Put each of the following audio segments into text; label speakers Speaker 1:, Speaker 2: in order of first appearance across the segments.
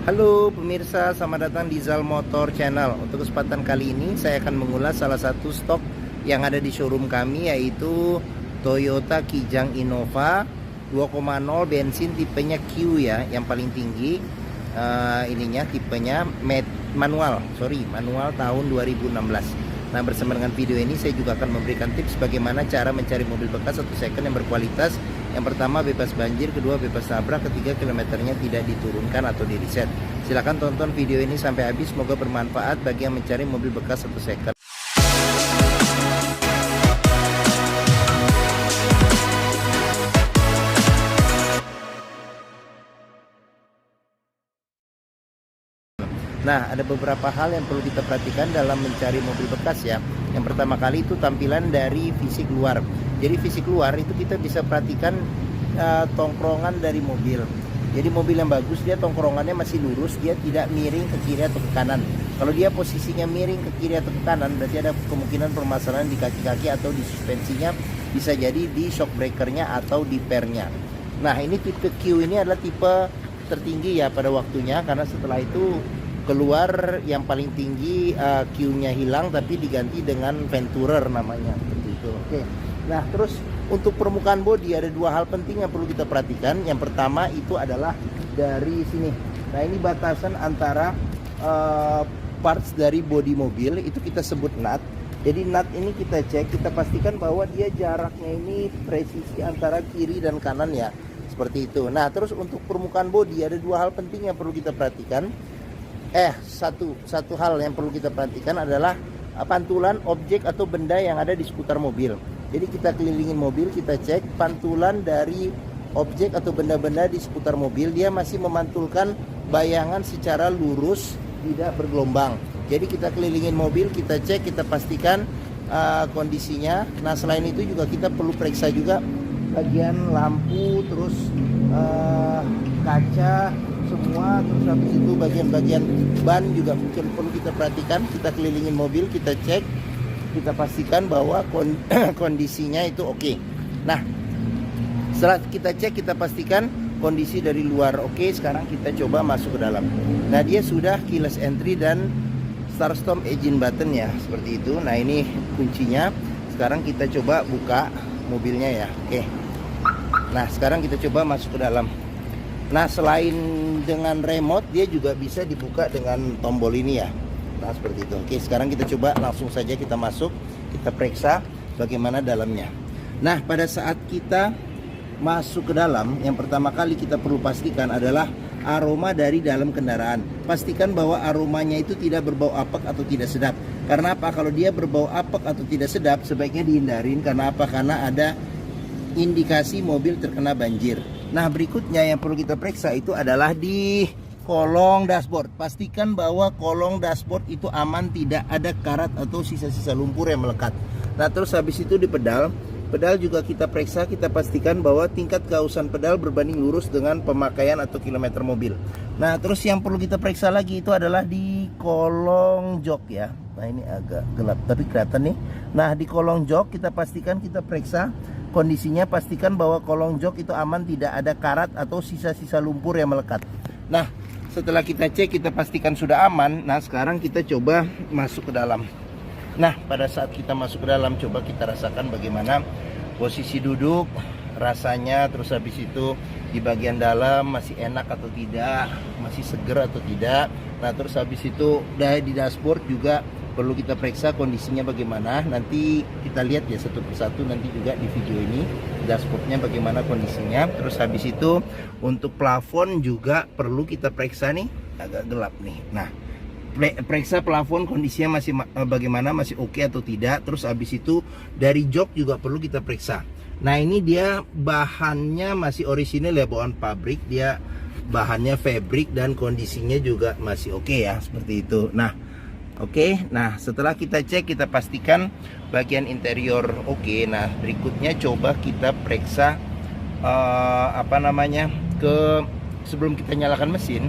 Speaker 1: Halo pemirsa, selamat datang di Zal Motor Channel. Untuk kesempatan kali ini saya akan mengulas salah satu stok yang ada di showroom kami, yaitu Toyota Kijang Innova 2.0 bensin tipenya Q ya, yang paling tinggi. Ininya tipenya manual tahun 2016. Nah, bersama dengan video ini saya juga akan memberikan tips bagaimana cara mencari mobil bekas atau second yang berkualitas. Yang pertama, bebas banjir; kedua, bebas nabrak; ketiga, kilometernya tidak diturunkan atau di reset. Silahkan tonton video ini sampai habis, semoga bermanfaat bagi yang mencari mobil bekas atau second. Nah, ada beberapa hal yang perlu kita perhatikan dalam mencari mobil bekas ya. Yang pertama kali itu tampilan dari fisik luar. Jadi fisik luar itu kita bisa perhatikan tongkrongan dari mobil. Jadi mobil yang bagus, dia tongkrongannya masih lurus, dia tidak miring ke kiri atau ke kanan. Kalau dia posisinya miring ke kiri atau ke kanan, berarti ada kemungkinan permasalahan di kaki-kaki atau di suspensinya, bisa jadi di shock breakernya atau di pernya. Nah, ini tipe Q ini adalah tipe tertinggi ya pada waktunya, karena setelah itu keluar yang paling tinggi, Q-nya hilang tapi diganti dengan Venturer namanya, seperti itu. Oke. Nah, terus untuk permukaan bodi ada dua hal penting yang perlu kita perhatikan. Yang pertama itu adalah dari sini. Nah, ini batasan antara parts dari bodi mobil, itu kita sebut nut. Jadi nut ini kita cek, kita pastikan bahwa dia jaraknya ini presisi antara kiri dan kanan ya, seperti itu. Nah, terus untuk permukaan bodi ada dua hal penting yang perlu kita perhatikan. Satu hal yang perlu kita perhatikan adalah pantulan objek atau benda yang ada di seputar mobil. Jadi kita kelilingin mobil, kita cek pantulan dari objek atau benda-benda di seputar mobil, dia masih memantulkan bayangan secara lurus, tidak bergelombang. Jadi kita kelilingin mobil, kita cek, kita pastikan kondisinya. Nah, selain itu juga kita perlu periksa juga bagian lampu, terus kaca semua, terus habis itu bagian-bagian ban juga perlu kita perhatikan. Kita kelilingin mobil, kita cek, kita pastikan bahwa kondisinya itu oke. Nah, setelah kita cek, kita pastikan kondisi dari luar oke. Sekarang kita coba masuk ke dalam. Nah, dia sudah keyless entry dan start stop engine button ya, seperti itu. Nah, ini kuncinya. Sekarang kita coba buka mobilnya ya. Oke. Nah, sekarang kita coba masuk ke dalam. Nah, selain dengan remote, dia juga bisa dibuka dengan tombol ini ya. Nah, seperti itu. Oke, sekarang kita coba langsung saja kita masuk, kita periksa bagaimana dalamnya. Nah, pada saat kita masuk ke dalam, yang pertama kali kita perlu pastikan adalah aroma dari dalam kendaraan. Pastikan bahwa aromanya itu tidak berbau apek atau tidak sedap. Karena apa? Kalau dia berbau apek atau tidak sedap, sebaiknya dihindarin. Karena apa? Karena ada indikasi mobil terkena banjir. Nah, berikutnya yang perlu kita periksa itu adalah di kolong dashboard. Pastikan bahwa kolong dashboard itu aman, tidak ada karat atau sisa-sisa lumpur yang melekat. Nah, terus habis itu di pedal juga kita periksa, kita pastikan bahwa tingkat keausan pedal berbanding lurus dengan pemakaian atau kilometer mobil. Nah, terus yang perlu kita periksa lagi itu adalah di kolong jok ya. Nah, ini agak gelap tapi kelihatan nih. Nah, di kolong jok kita pastikan, kita periksa kondisinya, pastikan bahwa kolong jok itu aman, tidak ada karat atau sisa-sisa lumpur yang melekat. Nah, setelah kita cek, kita pastikan sudah aman. Nah, sekarang kita coba masuk ke dalam. Nah, pada saat kita masuk ke dalam, coba kita rasakan bagaimana posisi duduk, rasanya, terus habis itu di bagian dalam masih enak atau tidak, masih seger atau tidak. Nah, terus habis itu di dashboard juga perlu kita periksa kondisinya bagaimana. Nanti kita lihat ya satu persatu nanti juga di video ini dashboardnya bagaimana kondisinya. Terus habis itu untuk plafon juga perlu kita periksa nih, agak gelap nih. Nah, periksa plafon kondisinya masih bagaimana, masih oke atau tidak. Terus habis itu dari jok juga perlu kita periksa. Nah, ini dia bahannya masih orisinil ya, bawaan pabrik, dia bahannya fabric dan kondisinya juga masih oke ya, seperti itu. Nah, oke. Nah, setelah kita cek, kita pastikan bagian interior oke. Nah, berikutnya coba kita periksa sebelum kita nyalakan mesin,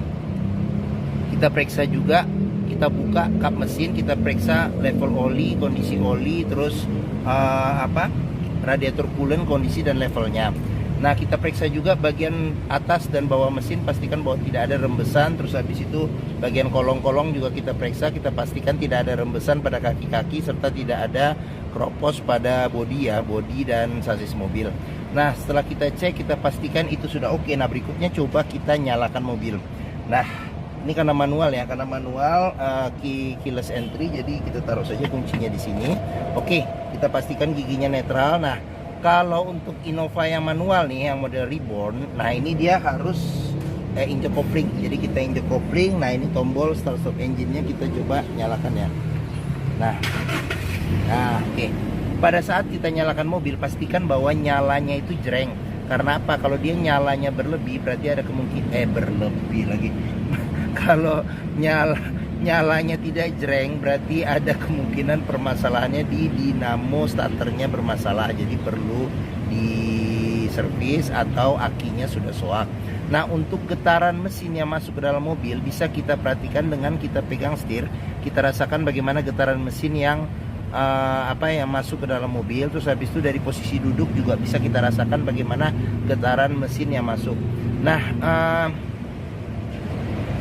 Speaker 1: kita periksa juga, kita buka kap mesin, kita periksa level oli, kondisi oli, terus radiator coolant, kondisi dan levelnya. Nah, kita periksa juga bagian atas dan bawah mesin, pastikan bahwa tidak ada rembesan. Terus habis itu bagian kolong-kolong juga kita periksa, kita pastikan tidak ada rembesan pada kaki-kaki serta tidak ada kropos pada bodi ya, bodi dan sasis mobil. Nah, setelah kita cek, kita pastikan itu sudah oke. Nah, berikutnya coba kita nyalakan mobil. Nah, ini karena manual ya, karena manual keyless entry, jadi kita taruh saja kuncinya di sini. Oke, kita pastikan giginya netral. Nah, kalau untuk Innova yang manual nih, yang model Reborn, nah ini dia harus injek kopling. Jadi kita injek kopling. Nah, ini tombol start stop engine-nya, kita coba nyalakan ya. Nah, oke. Pada saat kita nyalakan mobil, pastikan bahwa nyalanya itu jreng. Karena apa? Kalau dia nyalanya berlebih, berarti ada kemungkinan berlebih lagi. Kalau nyalanya tidak jreng, berarti ada kemungkinan permasalahannya di dinamo starternya bermasalah, jadi perlu diservis atau akinya sudah soak. Nah, untuk getaran mesin yang masuk ke dalam mobil bisa kita perhatikan dengan kita pegang setir, kita rasakan bagaimana getaran mesin yang yang masuk ke dalam mobil. Terus habis itu dari posisi duduk juga bisa kita rasakan bagaimana getaran mesin yang masuk. Nah,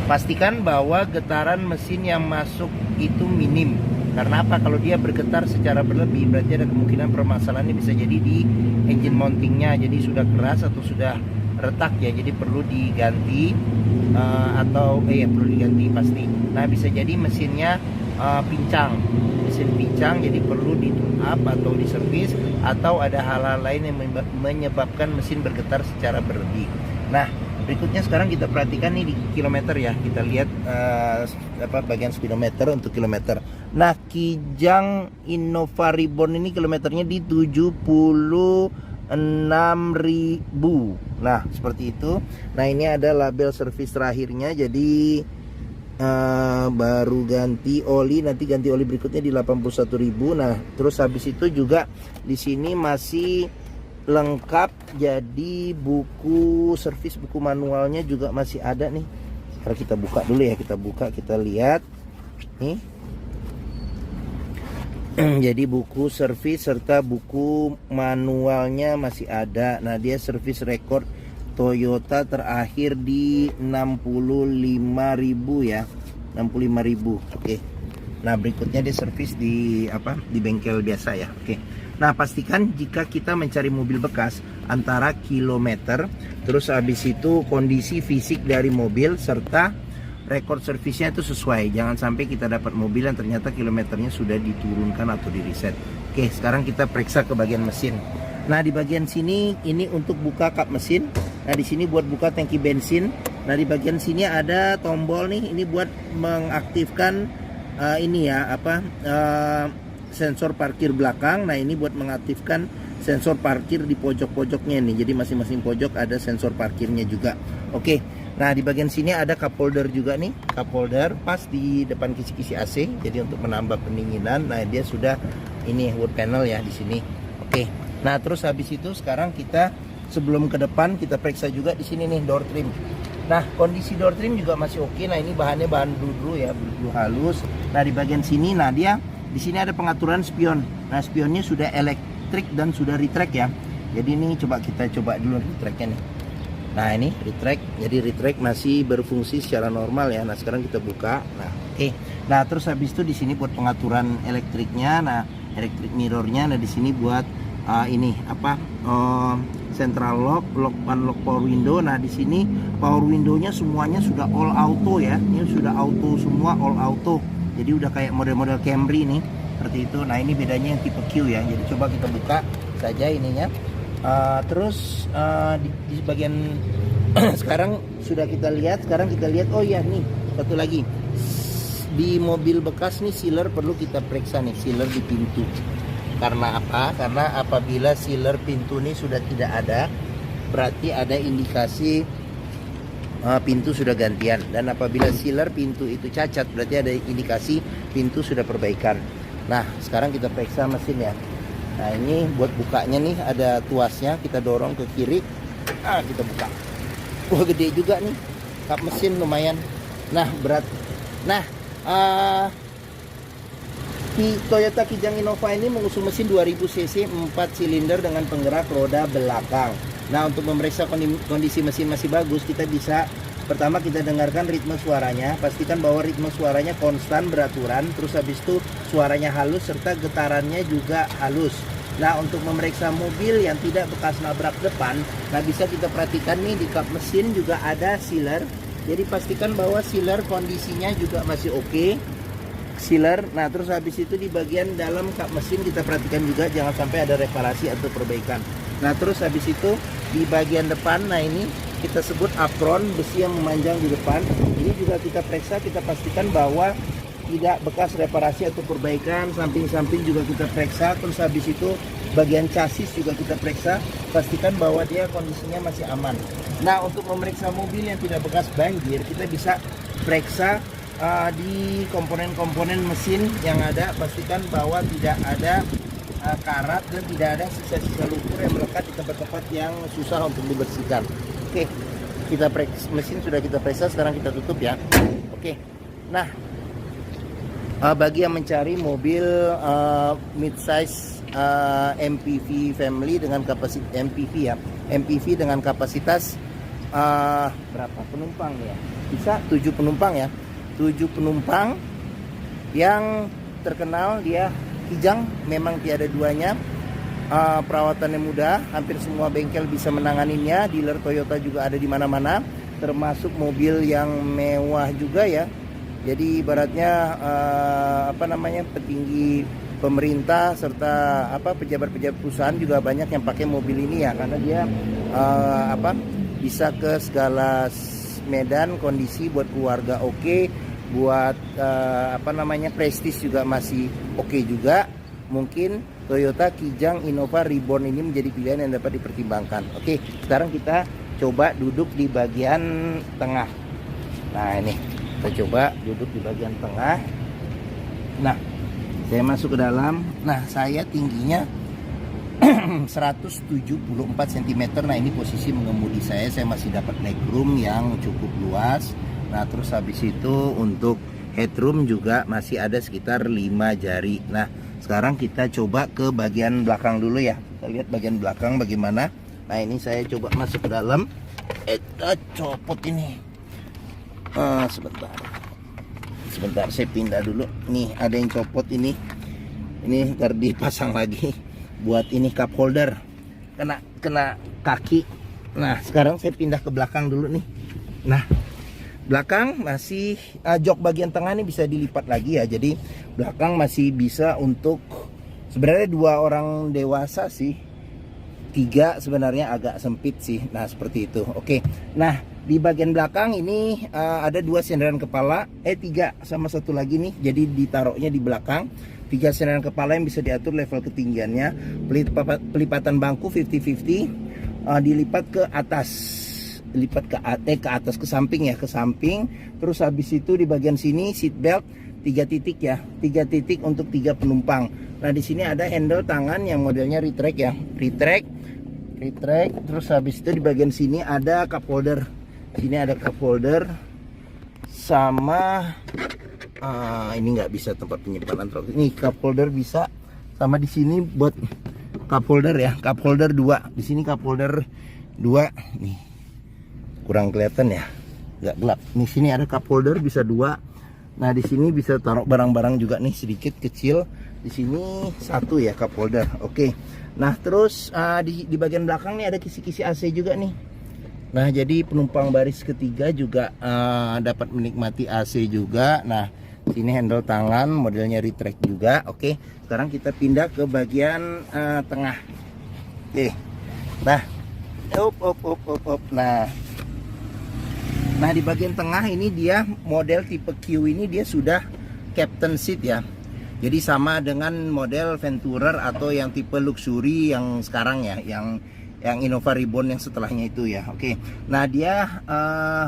Speaker 1: pastikan bahwa getaran mesin yang masuk itu minim. Karena apa? Kalau dia bergetar secara berlebih, berarti ada kemungkinan permasalahannya bisa jadi di engine mountingnya. Jadi sudah keras atau sudah retak ya. Jadi perlu diganti perlu diganti pasti. Nah, bisa jadi mesinnya pincang. Mesin pincang, jadi perlu di tune up atau diservis, atau ada hal-hal lain yang menyebabkan mesin bergetar secara berlebih. Nah, berikutnya sekarang kita perhatikan nih di kilometer ya. Kita lihat bagian speedometer untuk kilometer. Nah, Kijang Innova Reborn ini kilometernya di 76.000. Nah, seperti itu. Nah, ini ada label servis terakhirnya. Jadi baru ganti oli, nanti ganti oli berikutnya di 81.000. Nah, terus habis itu juga di sini masih lengkap, jadi buku servis, buku manualnya juga masih ada nih. Sekarang kita buka dulu ya, kita buka, kita lihat nih. Jadi buku servis serta buku manualnya masih ada. Nah, dia servis record Toyota terakhir di 65.000 ya, 65.000. Oke. Nah, berikutnya dia servis di bengkel biasa ya. Oke. Nah, pastikan jika kita mencari mobil bekas antara kilometer, terus habis itu kondisi fisik dari mobil serta rekor servisnya itu sesuai. Jangan sampai kita dapat mobil yang ternyata kilometernya sudah diturunkan atau di reset. Oke, sekarang kita periksa ke bagian mesin. Nah, di bagian sini ini untuk buka kap mesin. Nah, di sini buat buka tangki bensin. Nah, di bagian sini ada tombol nih, ini buat mengaktifkan sensor parkir belakang. Nah, ini buat mengaktifkan sensor parkir di pojok-pojoknya nih. Jadi masing-masing pojok ada sensor parkirnya juga. Oke. Nah, di bagian sini ada cup holder juga nih. Cup holder pas di depan kisi-kisi AC. Jadi untuk menambah pendinginan. Nah, dia sudah ini wood panel ya di sini. Oke. Nah, terus habis itu sekarang kita sebelum ke depan kita periksa juga di sini nih door trim. Nah, kondisi door trim juga masih oke. Nah, ini bahannya bahan bludru ya, bludru halus. Nah, di bagian sini, nah dia di sini ada pengaturan spion. Nah, spionnya sudah elektrik dan sudah retract ya. Jadi ini coba dulu retractnya nih. Nah, ini retract. Jadi retract masih berfungsi secara normal ya. Nah, sekarang kita buka. Nah, oke. Nah, terus habis itu di sini buat pengaturan elektriknya. Nah, electric mirrornya. Nah, di sini buat central lock, unlock power window. Nah, di sini power window-nya semuanya sudah all auto ya. Ini sudah auto semua, all auto. Jadi udah kayak model-model Camry nih, seperti itu. Nah, ini bedanya yang tipe Q ya. Jadi coba kita buka saja ininya. Terus di bagian sekarang sudah kita lihat. Sekarang kita lihat, oh ya nih satu lagi. Di mobil bekas nih sealer perlu kita periksa nih, sealer di pintu. Karena apa? Karena apabila sealer pintu ini sudah tidak ada, berarti ada indikasi pintu sudah gantian. Dan apabila sealer pintu itu cacat, berarti ada indikasi pintu sudah perbaikan. Nah, sekarang kita periksa mesin ya. Nah, ini buat bukanya nih ada tuasnya, kita dorong ke kiri. Kita buka. Wah, gede juga nih. Kap mesin lumayan. Nah, berat. Nah, Toyota Kijang Innova ini mengusung mesin 2000 cc 4 silinder dengan penggerak roda belakang. Nah, untuk memeriksa kondisi mesin masih bagus, kita bisa pertama kita dengarkan ritme suaranya, pastikan bahwa ritme suaranya konstan beraturan, terus habis itu suaranya halus serta getarannya juga halus. Nah, untuk memeriksa mobil yang tidak bekas nabrak depan, nah bisa kita perhatikan nih di kap mesin juga ada sealer. Jadi pastikan bahwa sealer kondisinya juga masih oke. Sealer. Nah, terus habis itu di bagian dalam kap mesin kita perhatikan juga jangan sampai ada reparasi atau perbaikan. Nah, terus habis itu di bagian depan, nah ini kita sebut apron, besi yang memanjang di depan. Ini juga kita periksa, kita pastikan bahwa tidak bekas reparasi atau perbaikan. Samping-samping juga kita periksa. Terus habis itu bagian chassis juga kita periksa, pastikan bahwa dia kondisinya masih aman. Nah, untuk memeriksa mobil yang tidak bekas banjir, kita bisa periksa di komponen-komponen mesin yang ada, pastikan bahwa tidak ada karat dan tidak ada sisa-sisa lumpur yang melekat di tempat-tempat yang susah untuk dibersihkan. Oke, kita periksa mesin, sudah kita periksa, sekarang kita tutup ya. Oke, nah bagi yang mencari mobil mid-size MPV family dengan kapasitas MPV dengan kapasitas berapa penumpang ya? Bisa 7 penumpang ya. 7 penumpang yang terkenal, dia Kijang, memang tiada duanya. Perawatannya mudah, hampir semua bengkel bisa menanganinya. Dealer Toyota juga ada di mana-mana, termasuk mobil yang mewah juga ya. Jadi ibaratnya petinggi pemerintah serta pejabat-pejabat perusahaan juga banyak yang pakai mobil ini ya, karena dia bisa ke segala medan, kondisi buat keluarga oke, buat prestis juga masih oke juga. Mungkin Toyota Kijang Innova Reborn ini menjadi pilihan yang dapat dipertimbangkan. Oke, sekarang kita coba duduk di bagian tengah. Nah, ini kita coba duduk di bagian tengah. Nah, saya masuk ke dalam. Nah, saya tingginya 174 cm. Nah, ini posisi mengemudi saya masih dapat legroom yang cukup luas. Nah, terus habis itu untuk headroom juga masih ada sekitar 5 jari. Nah, sekarang kita coba ke bagian belakang dulu ya. Kita lihat bagian belakang bagaimana. Nah, ini saya coba masuk ke dalam. Kita copot ini. Sebentar saya pindah dulu. Nih, ada yang copot ini. Ini ntar dipasang lagi. Buat ini cup holder. Kena kaki. Nah, sekarang saya pindah ke belakang dulu nih. Nah, belakang masih jok bagian tengah ini bisa dilipat lagi ya. Jadi belakang masih bisa untuk sebenarnya 2 orang dewasa sih. 3 sebenarnya agak sempit sih. Nah, seperti itu. Oke. Nah, di bagian belakang ini ada 2 sandaran kepala, 3 sama 1 lagi nih. Jadi ditaruhnya di belakang. 3 sandaran kepala yang bisa diatur level ketinggiannya. Pelipatan bangku 50-50, dilipat ke atas. Lipat ke atas, ke samping ya, ke samping. Terus habis itu di bagian sini seat belt 3 titik ya, 3 titik untuk 3 penumpang. Nah, di sini ada handle tangan yang modelnya retract ya, retract. Terus habis itu di bagian sini ada cup holder. Sini ada cup holder sama ini nggak bisa tempat penyimpanan truk. Ini cup holder bisa, sama di sini buat cup holder ya, cup holder 2. Di sini cup holder 2 nih. Kurang kelihatan ya, nggak gelap. Di sini ada cup holder bisa 2. Nah, di sini bisa taruh barang-barang juga nih, sedikit kecil. Di sini 1 ya cup holder. Oke. Nah, terus di bagian belakang nih ada kisi-kisi AC juga nih. Nah, jadi penumpang baris ketiga juga dapat menikmati AC juga. Nah, sini handle tangan modelnya retract juga. Oke. Sekarang kita pindah ke bagian tengah. Oke. Nah, Nah, di bagian tengah ini dia model tipe Q ini dia sudah captain seat ya. Jadi sama dengan model Venturer atau yang tipe luxury yang sekarang ya, yang Innova Reborn yang setelahnya itu ya. Oke. Nah, dia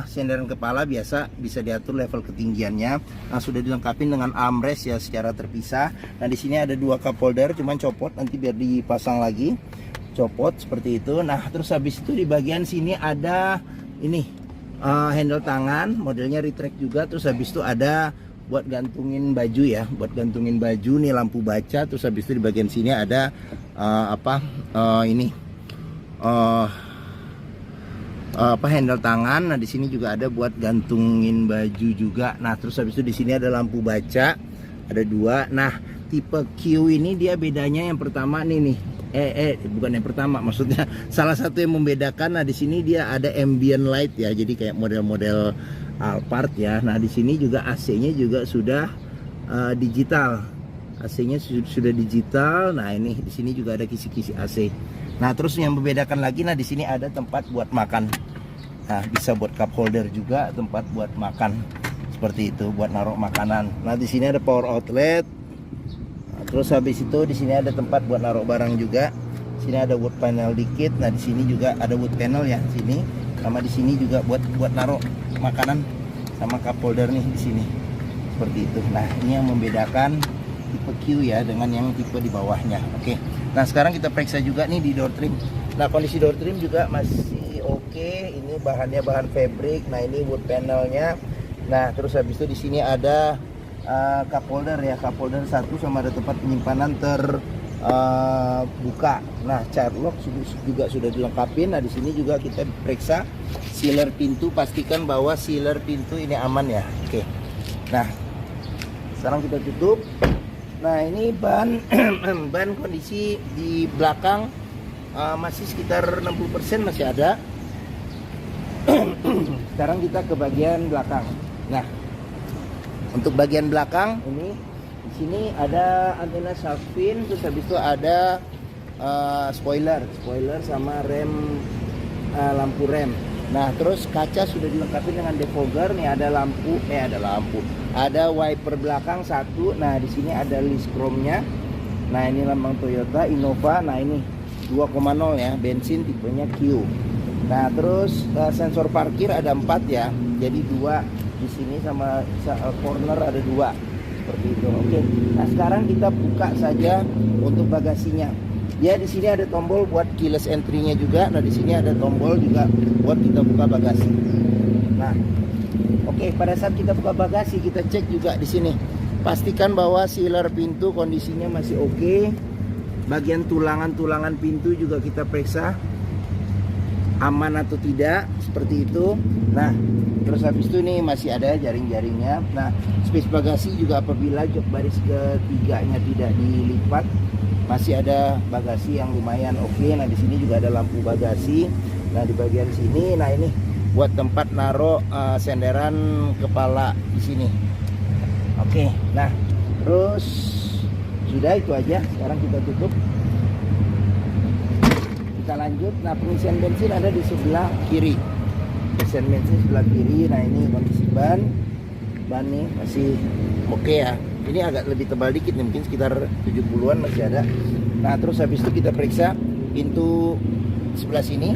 Speaker 1: sandaran kepala biasa bisa diatur level ketinggiannya. Nah, sudah dilengkapi dengan armrest ya secara terpisah. Nah, di sini ada 2 cup holder, cuman copot nanti biar dipasang lagi. Copot seperti itu. Nah, terus habis itu di bagian sini ada ini handle tangan modelnya retract juga. Terus habis itu ada buat gantungin baju ya, buat gantungin baju nih, lampu baca. Terus habis itu di bagian sini ada apa handle tangan. Nah di sini juga ada buat gantungin baju juga. Nah terus habis itu di sini ada lampu baca, ada 2. Nah tipe Q ini dia bedanya yang pertama nih bukan yang pertama, maksudnya salah satu yang membedakan. Nah di sini dia ada ambient light ya, jadi kayak model-model Alphard ya. Nah di sini juga AC-nya juga sudah digital. AC-nya sudah digital. Nah ini di sini juga ada kisi-kisi AC. Nah terus yang membedakan lagi, nah di sini ada tempat buat makan. Nah bisa buat cup holder juga, tempat buat makan seperti itu, buat naruh makanan. Nah di sini ada power outlet. Nah, terus habis itu di sini ada tempat buat naruh barang juga. Sini ada wood panel dikit. Nah di sini juga ada wood panel ya sini. Sama di sini juga buat naruh makanan sama cup holder nih di sini. Seperti itu. Nah ini yang membedakan tipe Q ya dengan yang tipe di bawahnya. Oke. Nah sekarang kita periksa juga nih di door trim. Nah kondisi door trim juga masih oke. Ini bahannya bahan fabric. Nah ini wood panelnya. Nah terus habis itu di sini ada cup holder ya, cup holder 1 sama ada tempat penyimpanan terbuka. Nah child lock juga sudah dilengkapi. Nah di sini juga kita periksa sealer pintu, pastikan bahwa sealer pintu ini aman ya. Oke. Nah sekarang kita tutup. Nah ini ban ban kondisi di belakang masih sekitar 60% masih ada. Sekarang kita ke bagian belakang. Nah untuk bagian belakang ini di sini ada antena shark fin, terus habis itu ada spoiler sama rem, lampu rem. Nah terus kaca sudah dilengkapi dengan defogger nih, ada wiper belakang 1. Nah di sini ada list chrome-nya. Nah ini lambang Toyota Innova. Nah ini 2,0 ya, bensin tipenya Q. Nah terus sensor parkir ada 4 ya, jadi 2 di sini sama corner ada 2 seperti itu. Oke. Nah sekarang kita buka saja untuk bagasinya. Ya di sini ada tombol buat keyless entry-nya juga. Nah di sini ada tombol juga buat kita buka bagasi. Nah, oke, pada saat kita buka bagasi kita cek juga di sini. Pastikan bahwa sealer pintu kondisinya masih oke. Bagian tulangan pintu juga kita periksa aman atau tidak, seperti itu. Nah, terus habis itu nih masih ada jaring-jaringnya. Nah, space bagasi juga apabila jok baris ketiganya tidak dilipat, masih ada bagasi yang lumayan oke. Nah di sini juga ada lampu bagasi. Nah di bagian sini, nah ini buat tempat naruh senderan kepala di sini. Oke. Nah terus sudah itu aja. Sekarang kita tutup. Kita lanjut. Nah pengisian bensin ada di sebelah kiri. Pengisian bensin sebelah kiri. Nah ini kondisi ban nih masih oke ya. Ini agak lebih tebal dikit nih, mungkin sekitar 70-an masih ada. Nah terus habis itu kita periksa pintu sebelah sini.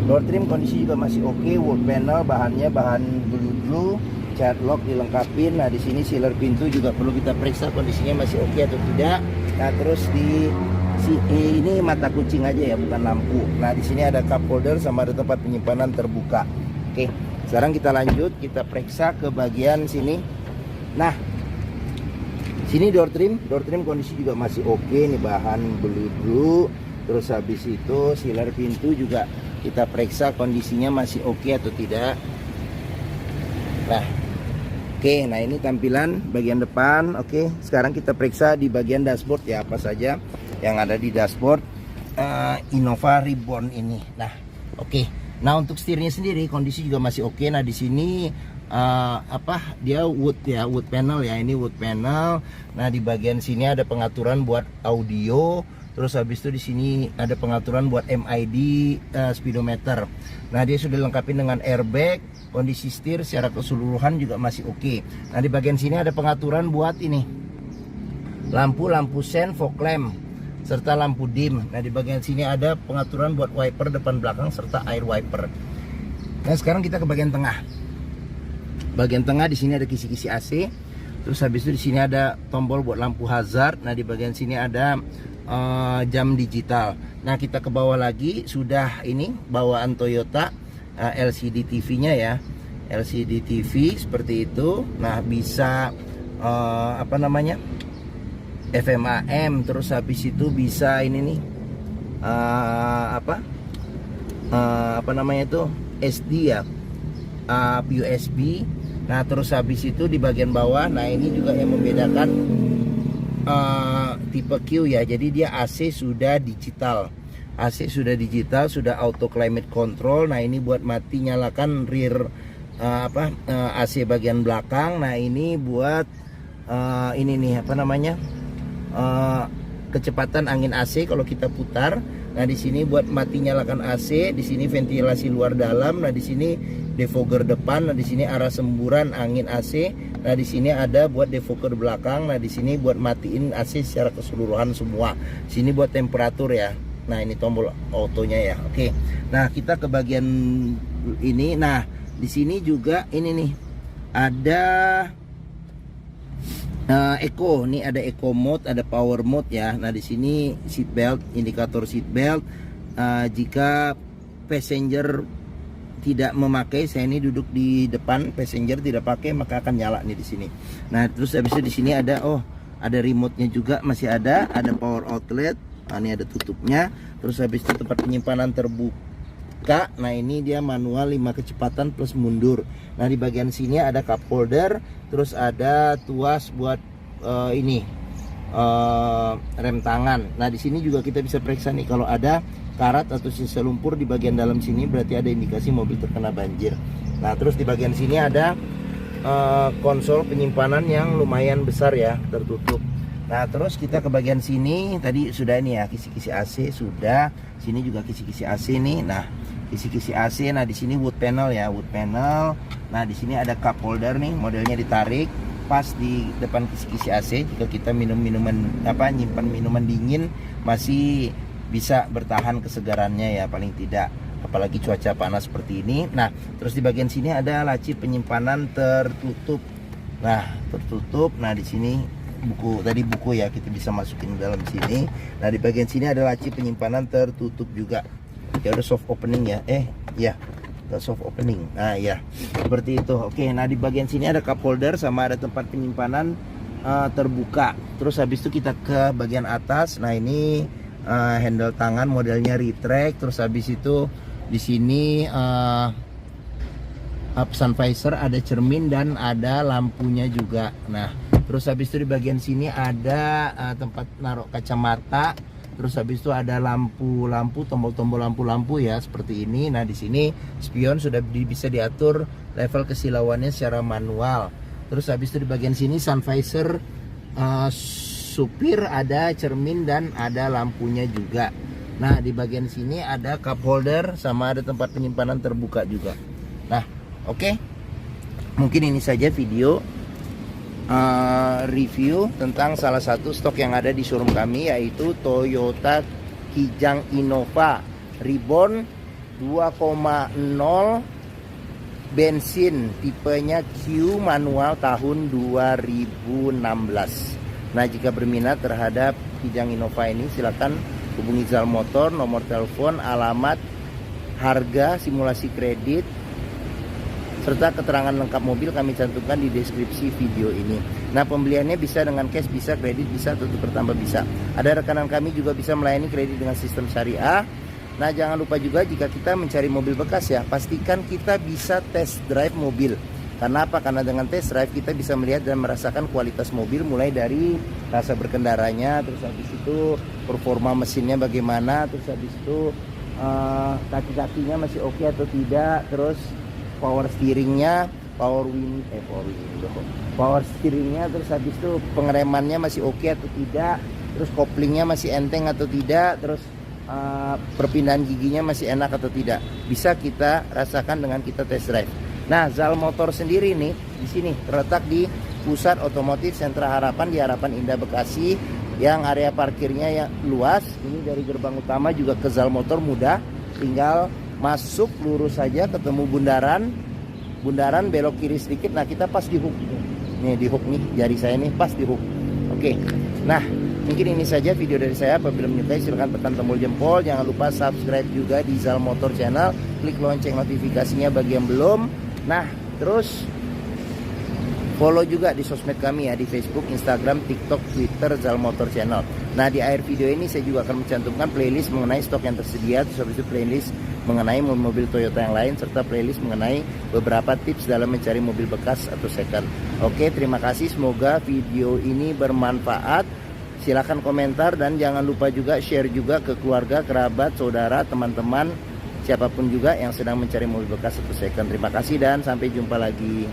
Speaker 1: Door trim kondisi juga masih oke. Wood panel bahannya bahan blue, child lock dilengkapi. Nah di sini sealer pintu juga perlu kita periksa kondisinya masih oke atau tidak. Nah terus di ini mata kucing aja ya, bukan lampu. Nah di sini ada cup holder sama ada tempat penyimpanan terbuka. Oke, sekarang kita lanjut, kita periksa ke bagian sini. Nah sini door trim kondisi juga masih oke nih, bahan blue. Terus habis itu sealer pintu juga kita periksa kondisinya masih oke atau tidak. Nah, oke, nah ini tampilan bagian depan. Oke, sekarang kita periksa di bagian dashboard ya, apa saja yang ada di dashboard Innova Reborn ini. Nah, oke. Nah, untuk setirnya sendiri kondisi juga masih oke. Nah, di sini dia wood ya, wood panel ya, ini wood panel. Nah di bagian sini ada pengaturan buat audio, terus habis itu di sini ada pengaturan buat MID speedometer. Nah dia sudah dilengkapi dengan airbag. Kondisi setir secara keseluruhan juga masih oke. Nah di bagian sini ada pengaturan buat ini lampu sen, fog lamp serta lampu dim. Nah di bagian sini ada pengaturan buat wiper depan belakang serta air wiper. Nah sekarang kita ke bagian tengah. Bagian tengah di sini ada kisi-kisi AC. Terus habis itu di sini ada tombol buat lampu hazard. Nah di bagian sini ada jam digital. Nah kita ke bawah lagi, sudah ini bawaan Toyota LCD TV-nya ya. LCD TV seperti itu. Nah bisa FM AM. Terus habis itu bisa ini nih SD ya, USB. Nah terus habis itu di bagian bawah, nah ini juga yang membedakan tipe Q ya. Jadi dia AC sudah digital, sudah auto climate control. Nah ini buat mati nyalakan rear AC bagian belakang. Nah ini buat ini nih apa namanya, kecepatan angin AC kalau kita putar. Nah di sini buat mati nyalakan AC, di sini ventilasi luar dalam. Nah di sini defogger depan. Nah di sini arah semburan angin AC. Nah di sini ada buat defogger belakang. Nah di sini buat matiin AC secara keseluruhan semua. Sini buat temperatur ya. Nah ini tombol autonya ya. Oke. Nah kita ke bagian ini. Nah di sini juga ini nih ada eco. Nih ada eco mode, ada power mode ya. Nah di sini seat belt, indikator seat belt. Jika passenger tidak memakai, saya ini duduk di depan, passenger tidak pakai, maka akan nyala nih di sini. Nah terus habis itu di sini ada ada remote-nya juga, masih ada power outlet. Nah ini ada tutupnya. Terus habis itu tempat penyimpanan terbuka. Nah ini dia manual 5 kecepatan plus mundur. Nah di bagian sini ada cup holder, terus ada tuas buat rem tangan. Nah di sini juga kita bisa periksa nih kalau ada karat atau sisa lumpur di bagian dalam sini, berarti ada indikasi mobil terkena banjir. Nah terus di bagian sini ada konsol penyimpanan yang lumayan besar ya, tertutup. Nah terus kita ke bagian sini, tadi sudah ini ya, kisi-kisi AC sudah. Sini juga kisi-kisi AC nih. Nah kisi-kisi AC. Nah di sini wood panel ya, wood panel. Nah di sini ada cup holder nih, modelnya ditarik pas di depan kisi-kisi AC. Jika kita nyimpan minuman dingin, masih bisa bertahan kesegarannya ya, paling tidak, apalagi cuaca panas seperti ini. Nah terus di bagian sini ada laci penyimpanan tertutup. Nah tertutup. Nah di sini buku ya, kita bisa masukin dalam sini. Nah di bagian sini ada laci penyimpanan tertutup juga. Ya udah soft opening ya, ya soft opening. Nah ya seperti itu. Oke, nah di bagian sini ada cup holder sama ada tempat penyimpanan terbuka. Terus habis itu kita ke bagian atas. Nah ini handle tangan modelnya retract. Terus habis itu di sini sun visor, ada cermin dan ada lampunya juga. Nah terus habis itu di bagian sini ada tempat naruh kacamata. Terus habis itu ada lampu-lampu, tombol-tombol lampu-lampu ya seperti ini. Nah di sini spion sudah bisa diatur level kesilauannya secara manual. Terus habis itu di bagian sini sun visor supir, ada cermin dan ada lampunya juga. Nah di bagian sini ada cup holder sama ada tempat penyimpanan terbuka juga. Nah oke. Mungkin ini saja video review tentang salah satu stok yang ada di showroom kami, yaitu Toyota Kijang Innova Reborn 2.0 bensin, tipenya Q manual tahun 2016. Nah jika berminat terhadap Kijang Innova ini, silakan hubungi Zal Motor, nomor telepon, alamat, harga, simulasi kredit, serta keterangan lengkap mobil kami cantumkan di deskripsi video ini. Nah pembeliannya bisa dengan cash, bisa kredit, bisa tukar tambah, bisa. Ada rekanan kami juga bisa melayani kredit dengan sistem syariah. Nah jangan lupa juga jika kita mencari mobil bekas ya, pastikan kita bisa test drive mobil. Karena apa? Karena dengan test drive kita bisa melihat dan merasakan kualitas mobil, mulai dari rasa berkendaranya, terus habis itu performa mesinnya bagaimana, terus habis itu kaki-kakinya masih oke atau tidak, terus power steeringnya, power steeringnya, terus habis itu pengeremannya masih oke atau tidak, terus koplingnya masih enteng atau tidak, terus perpindahan giginya masih enak atau tidak, bisa kita rasakan dengan kita test drive. Nah Zal Motor sendiri nih di sini terletak di Pusat Otomotif Sentra Harapan di Harapan Indah Bekasi, yang area parkirnya yang luas. Ini dari gerbang utama juga ke Zal Motor mudah, tinggal masuk lurus saja ketemu bundaran belok kiri sedikit. Nah kita pas di hook nih, di hook nih, jari saya nih pas di hook. Oke, nah mungkin ini saja video dari saya. Apabila menyukai silahkan tekan tombol jempol, jangan lupa subscribe juga di Zal Motor Channel, klik lonceng notifikasinya bagi yang belum. Nah terus Follow juga di sosmed kami ya, di Facebook, Instagram, TikTok, Twitter, Zal Motor Channel. Nah, di akhir video ini saya juga akan mencantumkan playlist mengenai stok yang tersedia, terus habis itu playlist mengenai mobil Toyota yang lain, serta playlist mengenai beberapa tips dalam mencari mobil bekas atau second. Oke, terima kasih, semoga video ini bermanfaat. Silahkan komentar dan jangan lupa juga share juga ke keluarga, kerabat, saudara, teman-teman, siapapun juga yang sedang mencari mobil bekas atau second. Terima kasih dan sampai jumpa lagi.